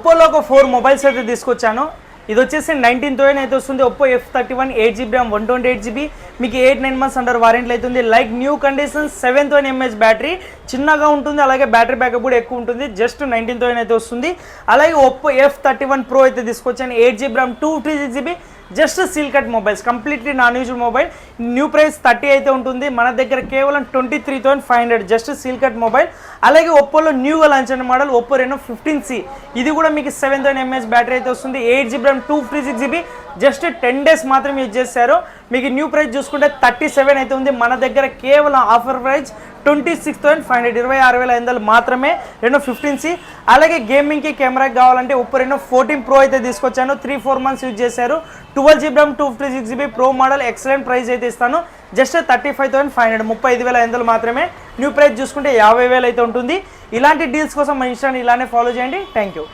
ఒప్పోలో ఒక 4 మొబైల్స్ అయితే తీసుకొచ్చాను. ఇది వచ్చేసి 19,000 అయితే వస్తుంది. Oppo F31 8GB RAM 128GB మీకు 8-9 months అండర్ వారంటీ అవుతుంది. Like new condition 7,000 mAh battery చిన్నగా ఉంటుంది, అలాగే బ్యాటరీ బ్యాకప్ కూడా ఎక్కువ ఉంటుంది. జస్ట్ 19,000 అయితే వస్తుంది. అలాగే ఒప్పో F31 Pro అయితే తీసుకొచ్చాను 8GB RAM 256GB just seal cut mobiles, completely non used mobile. New price 30 అయితే ఉంటుంది, మన దగ్గర కేవలం 23,500 జస్ట్ సీల్ కట్ మొబైల్. అలాగే ఒప్పోలో న్యూగా లాంచ్ అయిన మోడల్ ఒప్పో రెనో 15C, ఇది కూడా మీకు 7,000 mAh బ్యాటరీ అయితే వస్తుంది. 8GB RAM 256GB just 10 days మాత్రం యూజ్ చేశారు. మీకు న్యూ ప్రైస్ చూసుకుంటే 37 అయితే ఉంది, మన దగ్గర కేవలం ఆఫర్ ప్రైస్ 26,500 26,500 మాత్రమే రెనో 15C. అలాగే గేమింగ్కి కెమెరాకి కావాలంటే ఒప్పో రెనో 14 Pro అయితే తీసుకొచ్చాను. 3-4 months యూజ్ చేశారు. 12GB RAM 256GB pro model excellent price అయితే ఇస్తాను. జస్ట్ 35,500 35,500 మాత్రమే. న్యూ ప్రైస్ చూసుకుంటే 50,000 అయితే ఉంటుంది. ఇలాంటి డీల్స్ కోసం మన ఇన్స్టాని ఇలానే ఫాలో చేయండి. Thank you.